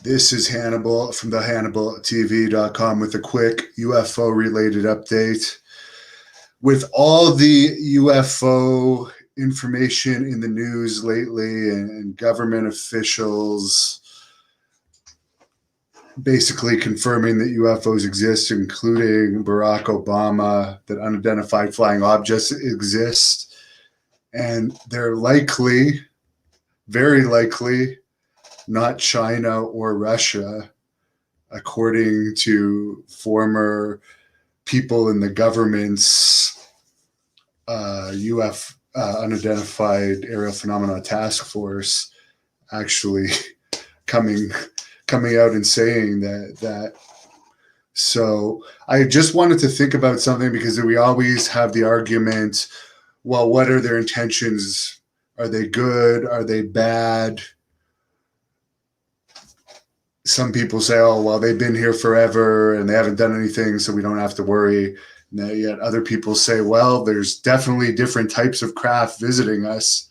This is Hannibal from the HannibalTV.com with a quick UFO related update. With all the UFO information in the news lately and government officials basically confirming that UFOs exist, including Barack Obama, that unidentified flying objects exist, and they're likely, very likely, not China or Russia, according to former people in the government's unidentified aerial phenomena task force, actually coming out and saying that. So I just wanted to think about something, because we always have the argument, well, what are their intentions? Are they good? Are they bad? Some people say, oh, well, they've been here forever and they haven't done anything, so we don't have to worry. Yet other people say, well, there's definitely different types of craft visiting us.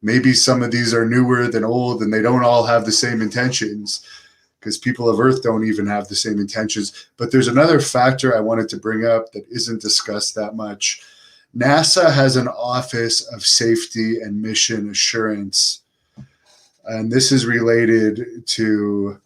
Maybe some of these are newer than old, and they don't all have the same intentions, because people of Earth don't even have the same intentions. But there's another factor I wanted to bring up that isn't discussed that much. NASA has an Office of Safety and Mission Assurance, and this is related to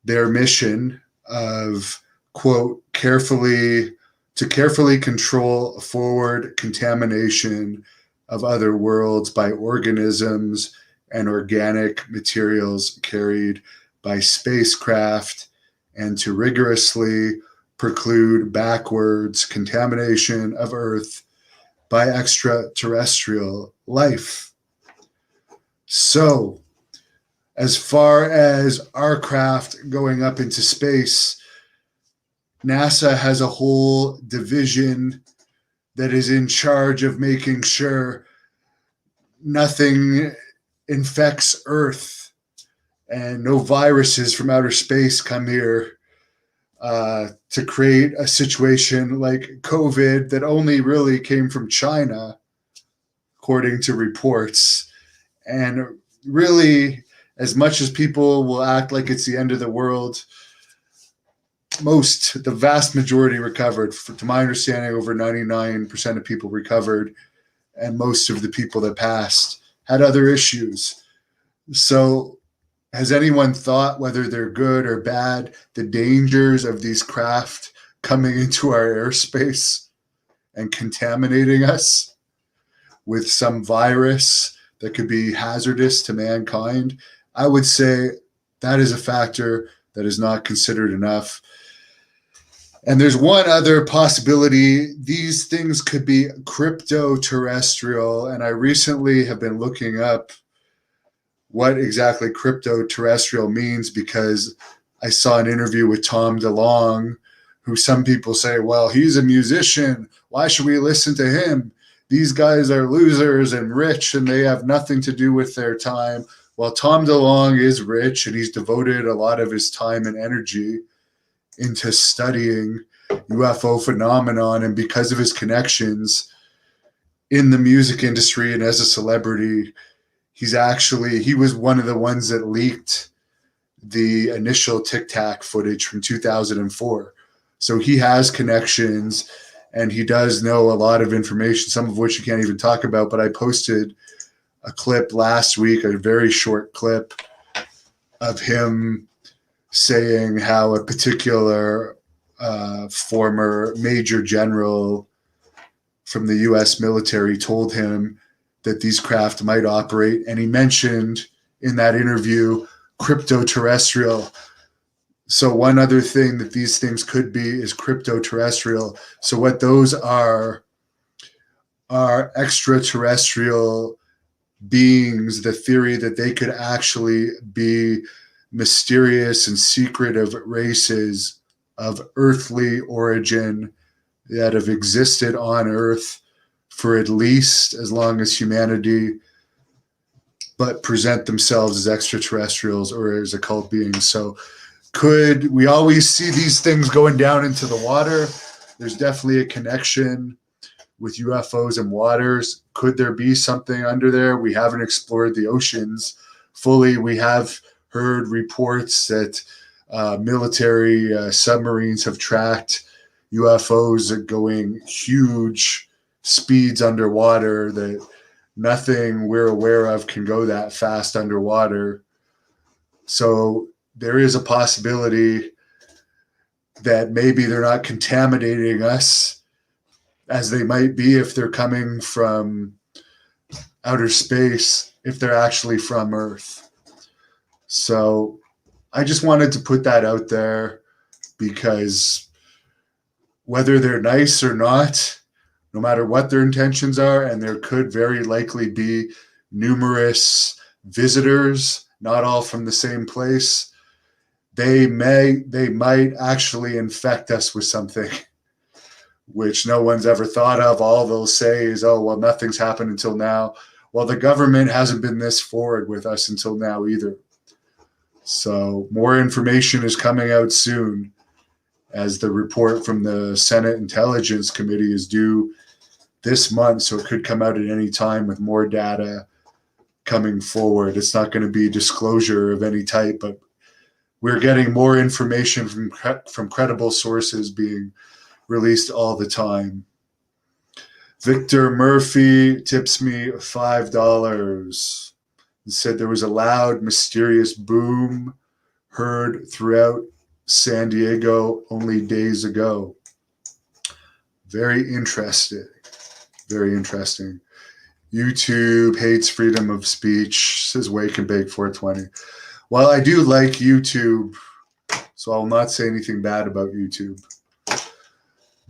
their mission of, quote, carefully control forward contamination of other worlds by organisms and organic materials carried by spacecraft, and to rigorously preclude backwards contamination of Earth by extraterrestrial life. So, as far as our craft going up into space, NASA has a whole division that is in charge of making sure nothing infects Earth and no viruses from outer space come here to create a situation like COVID that only really came from China, according to reports. And really, as much as people will act like it's the end of the world, the vast majority recovered. To my understanding, over 99% of people recovered, and most of the people that passed had other issues. So has anyone thought whether they're good or bad, the dangers of these craft coming into our airspace and contaminating us with some virus that could be hazardous to mankind? I would say that is a factor that is not considered enough. And there's one other possibility. These things could be crypto-terrestrial, and I recently have been looking up what exactly crypto-terrestrial means, because I saw an interview with Tom DeLonge, who some people say, well, he's a musician. Why should we listen to him? These guys are losers and rich, and they have nothing to do with their time. Well, Tom DeLonge is rich, and he's devoted a lot of his time and energy into studying UFO phenomenon. And because of his connections in the music industry and as a celebrity, he was one of the ones that leaked the initial Tic Tac footage from 2004. So he has connections, and he does know a lot of information, some of which you can't even talk about. But I posted a clip last week, a very short clip of him saying how a particular former major general from the U.S. military told him that these craft might operate. And he mentioned in that interview crypto-terrestrial. So one other thing that these things could be is crypto-terrestrial. So what those are extraterrestrial beings, the theory that they could actually be mysterious and secretive races of earthly origin that have existed on Earth for at least as long as humanity, but present themselves as extraterrestrials or as occult beings. So we always see these things going down into the water? There's definitely a connection with UFOs and waters. Could there be something under there? We haven't explored the oceans fully. We have heard reports that military submarines have tracked UFOs at going huge speeds underwater, that nothing we're aware of can go that fast underwater. So there is a possibility that maybe they're not contaminating us as they might be if they're coming from outer space, if they're actually from Earth. So I just wanted to put that out there, because whether they're nice or not, no matter what their intentions are, and there could very likely be numerous visitors, not all from the same place, they might actually infect us with something which no one's ever thought of. All they'll say is, oh, well, nothing's happened until now. Well, the government hasn't been this forward with us until now either. So more information is coming out soon, as the report from the Senate Intelligence Committee is due this month. So it could come out at any time with more data coming forward. It's not going to be disclosure of any type, but we're getting more information from credible sources being released all the time. Victor Murphy tips me $5 and said there was a loud, mysterious boom heard throughout San Diego only days ago. Very interesting. Very interesting. YouTube hates freedom of speech, says Wake and Bake 420. Well, I do like YouTube, so I'll not say anything bad about YouTube.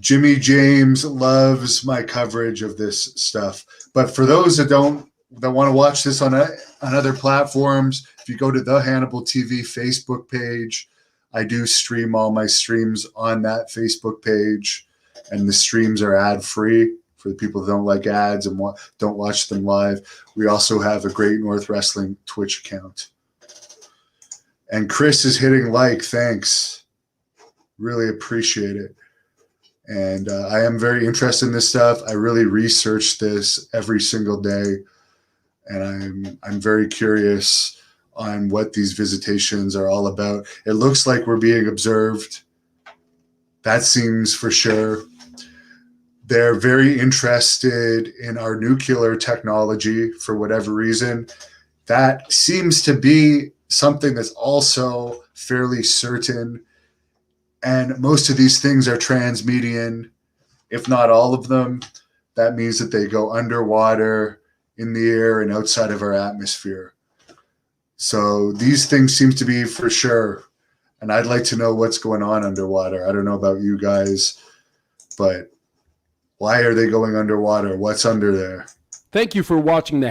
Jimmy James loves my coverage of this stuff. But for those that want to watch this on other platforms, if you go to the Hannibal TV Facebook page, I do stream all my streams on that Facebook page, and the streams are ad-free for the people that don't like ads and don't watch them live. We also have a Great North Wrestling Twitch account. And Chris is hitting like, thanks. Really appreciate it. And I am very interested in this stuff. I really research this every single day, and I'm very curious on what these visitations are all about. It looks like we're being observed. That seems for sure. They're very interested in our nuclear technology for whatever reason. That seems to be something that's also fairly certain. And most of these things are transmedian, if not all of them. That means that they go underwater, in the air, and outside of our atmosphere. So these things seem to be for sure. And I'd like to know what's going on underwater. I don't know about you guys, but why are they going underwater? What's under there? Thank you for watching the